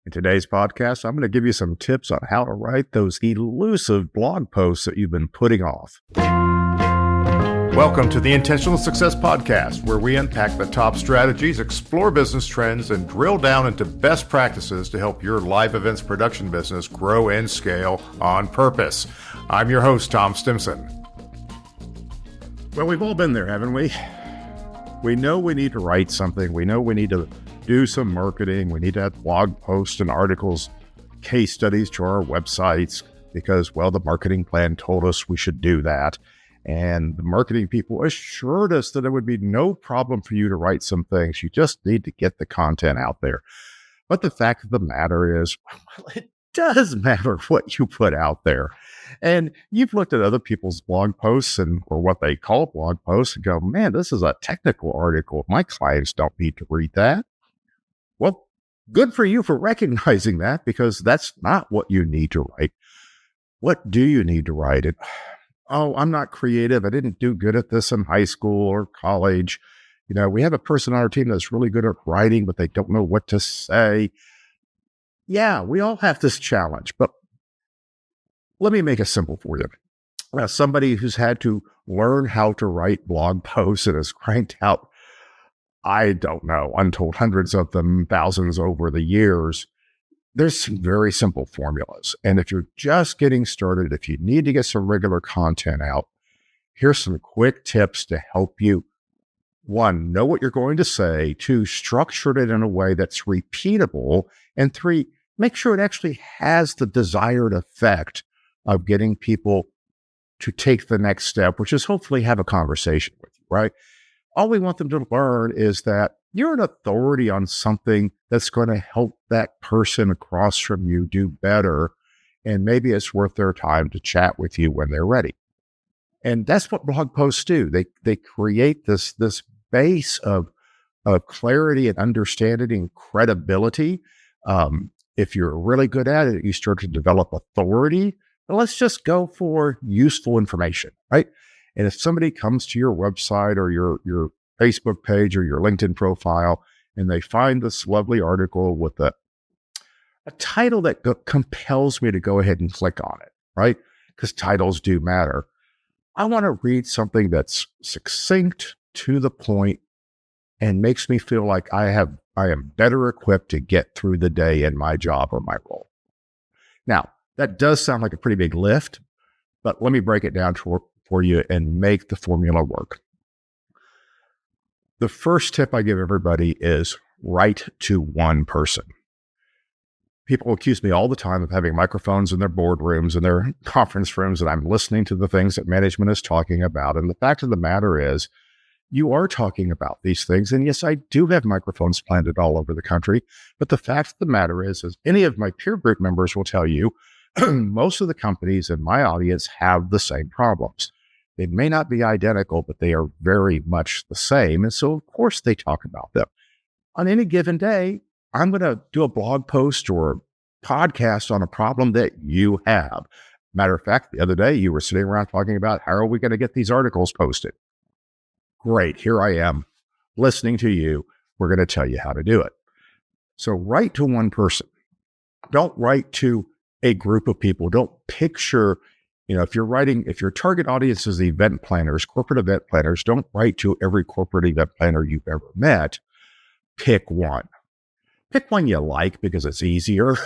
In today's podcast, I'm going to give you some tips on how to write those elusive blog posts that you've been putting off. Welcome to the Intentional Success Podcast, where we unpack the top strategies, explore business trends, and drill down into best practices to help your live events production business grow and scale on purpose. I'm your host, Tom Stimson. Well, we've all been there, haven't we? We know we need to write something. We know we need to do some marketing. We need to add blog posts and articles, case studies to our websites because, well, the marketing plan told us we should do that. And the marketing people assured us that it would be no problem for you to write some things. You just need to get the content out there. But the fact of the matter is, well, it does matter what you put out there. And you've looked at other people's blog posts or what they call blog posts and go, man, this is a technical article. My clients don't need to read that. Well, good for you for recognizing that, because that's not what you need to write. What do you need to write? Oh, I'm not creative. I didn't do good at this in high school or college. You know, we have a person on our team that's really good at writing, but they don't know what to say. Yeah, we all have this challenge, but let me make it simple for you. As somebody who's had to learn how to write blog posts and has cranked out, I don't know, untold hundreds of them, thousands over the years, there's some very simple formulas. And if you're just getting started, if you need to get some regular content out, here's some quick tips to help you. 1, know what you're going to say. 2, structure it in a way that's repeatable. And 3, make sure it actually has the desired effect of getting people to take the next step, which is hopefully have a conversation with you, right? All we want them to learn is that you're an authority on something that's going to help that person across from you do better. And maybe it's worth their time to chat with you when they're ready. And that's what blog posts do. They create this base of clarity and understanding and credibility. If you're really good at it, you start to develop authority. But let's just go for useful information, right? And if somebody comes to your website or your Facebook page or your LinkedIn profile, and they find this lovely article with a title that compels me to go ahead and click on it, right? Because titles do matter. I want to read something that's succinct, to the point, and makes me feel like I am better equipped to get through the day in my job or my role. Now, that does sound like a pretty big lift, but let me break it down for you and make the formula work. The first tip I give everybody is write to one person. People accuse me all the time of having microphones in their boardrooms and their conference rooms, and I'm listening to the things that management is talking about. And the fact of the matter is, you are talking about these things. And yes, I do have microphones planted all over the country. But the fact of the matter is any of my peer group members will tell you, most of the companies in my audience have the same problems. They may not be identical, but they are very much the same. And so, of course, they talk about them. On any given day, I'm going to do a blog post or a podcast on a problem that you have. Matter of fact, the other day, you were sitting around talking about, how are we going to get these articles posted? Great. Here I am listening to you. We're going to tell you how to do it. So write to one person. Don't write to a group of people. Don't picture, if your target audience is event planners, corporate event planners, don't write to every corporate event planner you've ever met. Pick one. Pick one you like because it's easier,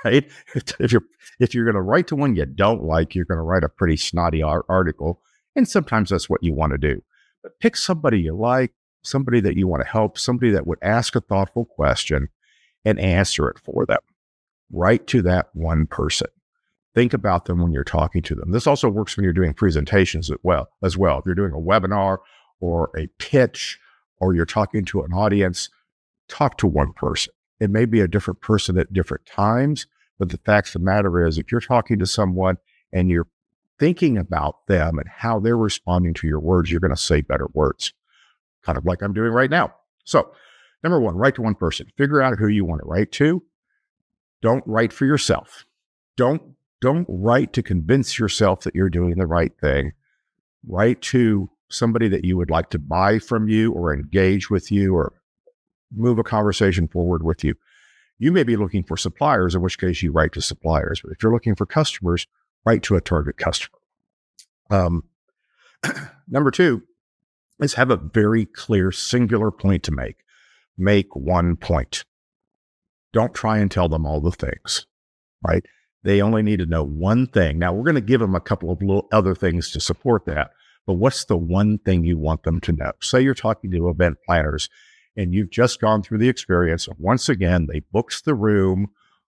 right? If you're going to write to one you don't like, you're going to write a pretty snotty article. And sometimes that's what you want to do. But pick somebody you like, somebody that you want to help, somebody that would ask a thoughtful question and answer it for them. Write to that one person. Think about them when you're talking to them. This also works when you're doing presentations as well. If you're doing a webinar or a pitch, or you're talking to an audience, talk to one person. It may be a different person at different times, but the fact of the matter is, if you're talking to someone and you're thinking about them and how they're responding to your words, you're going to say better words, kind of like I'm doing right now. So, number 1, write to one person. Figure out who you want to write to. Don't write for yourself. Don't write to convince yourself that you're doing the right thing. Write to somebody that you would like to buy from you or engage with you or move a conversation forward with you. You may be looking for suppliers, in which case you write to suppliers. But if you're looking for customers, write to a target customer. Number 2 is have a very clear, singular point to make. Make one point. Don't try and tell them all the things, right? They only need to know one thing. Now, we're going to give them a couple of little other things to support that, but what's the one thing you want them to know? Say you're talking to event planners and you've just gone through the experience. Once again, they booked the room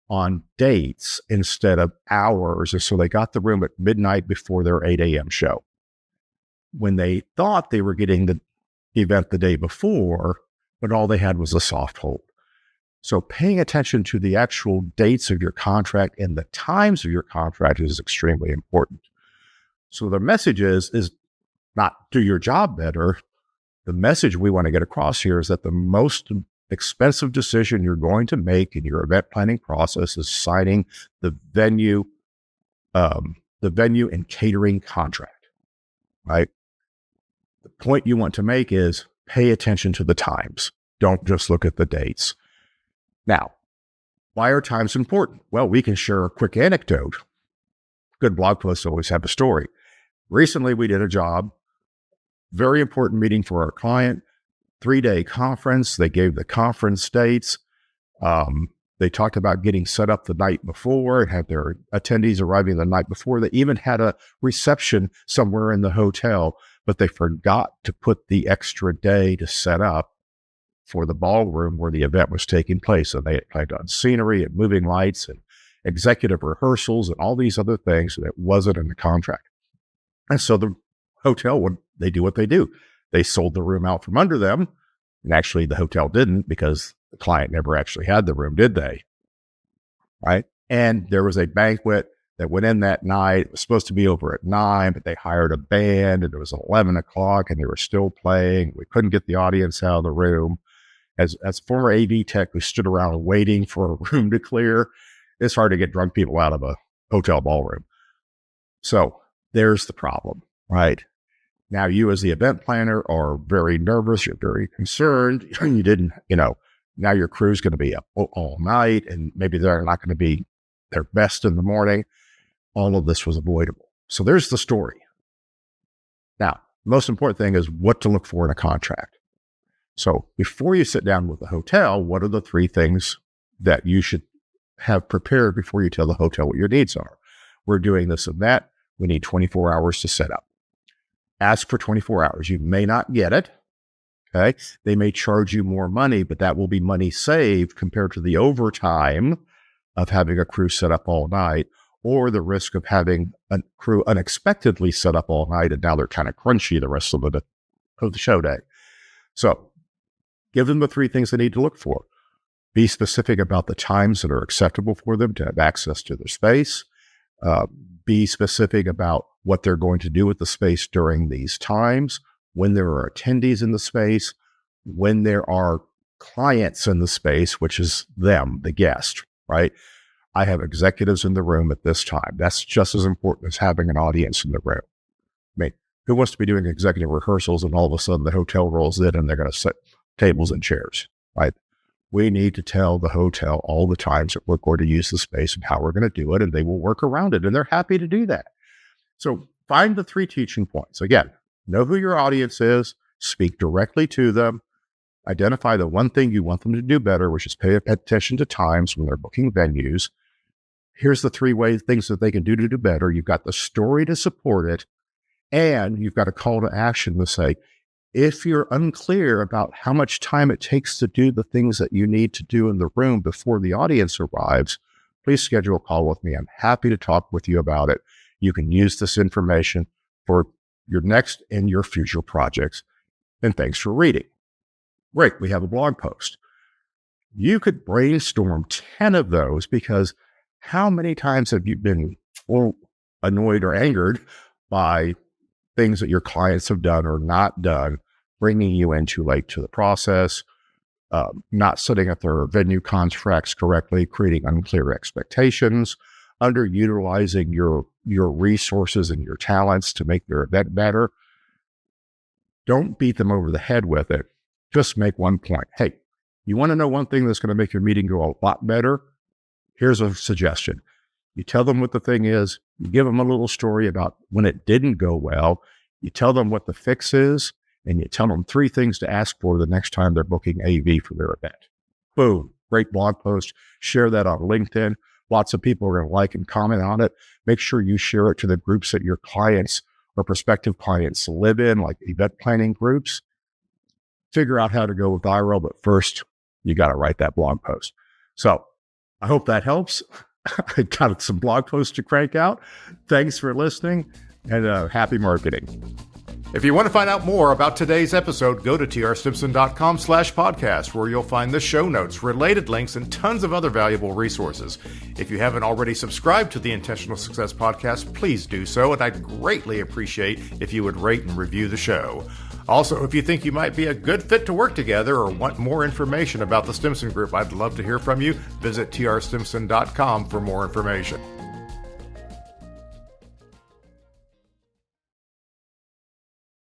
on dates instead of hours. And so they got the room at midnight before their 8 a.m. show. When they thought they were getting the event the day before, but all they had was a soft hold. So paying attention to the actual dates of your contract and the times of your contract is extremely important. So the message is not do your job better. The message we want to get across here is that the most expensive decision you're going to make in your event planning process is signing the venue and catering contract, right? The point you want to make is pay attention to the times. Don't just look at the dates. Now, why are times important? Well, we can share a quick anecdote. Good blog posts always have a story. Recently, we did a job, very important meeting for our client, 3-day conference. They gave the conference dates. They talked about getting set up the night before, had their attendees arriving the night before. They even had a reception somewhere in the hotel, but they forgot to put the extra day to set up for the ballroom where the event was taking place. So they had planned on scenery and moving lights and executive rehearsals and all these other things that wasn't in the contract. And so the hotel, they do what they do. They sold the room out from under them. And actually the hotel didn't, because the client never actually had the room, did they? Right? And there was a banquet that went in that night. It was supposed to be over at 9, but they hired a band and it was 11 o'clock and they were still playing. We couldn't get the audience out of the room. As former AV tech who stood around waiting for a room to clear, it's hard to get drunk people out of a hotel ballroom. So there's the problem, right? Now you as the event planner are very nervous. You're very concerned. You didn't, now your crew's going to be up all night and maybe they're not going to be their best in the morning. All of this was avoidable. So there's the story. Now, the most important thing is what to look for in a contract. So before you sit down with the hotel, what are the 3 things that you should have prepared before you tell the hotel what your needs are? We're doing this and that. We need 24 hours to set up. Ask for 24 hours. You may not get it. Okay. They may charge you more money, but that will be money saved compared to the overtime of having a crew set up all night, or the risk of having a crew unexpectedly set up all night and now they're kind of crunchy the rest of the show day. So give them the 3 things they need to look for. Be specific about the times that are acceptable for them to have access to their space. Be specific about what they're going to do with the space during these times, when there are attendees in the space, when there are clients in the space, which is them, the guest, right? I have executives in the room at this time. That's just as important as having an audience in the room. I mean, who wants to be doing executive rehearsals and all of a sudden the hotel rolls in and they're going to set tables and chairs, right? We need to tell the hotel all the times that we're going to use the space and how we're going to do it, and they will work around it, and they're happy to do that. So find the 3 teaching points. Again, know who your audience is, speak directly to them, identify the one thing you want them to do better, which is pay attention to times when they're booking venues. Here's the 3 things that they can do to do better. You've got the story to support it, and you've got a call to action to say, if you're unclear about how much time it takes to do the things that you need to do in the room before the audience arrives, please schedule a call with me. I'm happy to talk with you about it. You can use this information for your next and your future projects. And thanks for reading. Great, we have a blog post. You could brainstorm 10 of those, because how many times have you been annoyed or angered by things that your clients have done or not done, bringing you in too late to the process, not setting up their venue contracts correctly, creating unclear expectations, underutilizing your resources and your talents to make their event better. Don't beat them over the head with it. Just make one point. Hey, You want to know one thing that's going to make your meeting go a lot better? Here's a suggestion. You tell them what the thing is. You give them a little story about when it didn't go well. You tell them what the fix is, and you tell them 3 things to ask for the next time they're booking AV for their event. Boom. Great blog post. Share that on LinkedIn. Lots of people are going to like and comment on it. Make sure you share it to the groups that your clients or prospective clients live in, like event planning groups. Figure out how to go viral, but first, you got to write that blog post. So I hope that helps. I got some blog posts to crank out. Thanks for listening, and happy marketing. If you want to find out more about today's episode, go to trstimson.com/podcast, where you'll find the show notes, related links, and tons of other valuable resources. If you haven't already subscribed to the Intentional Success Podcast, please do so, and I'd greatly appreciate if you would rate and review the show. Also, if you think you might be a good fit to work together or want more information about the Stimson Group, I'd love to hear from you. Visit trstimson.com for more information.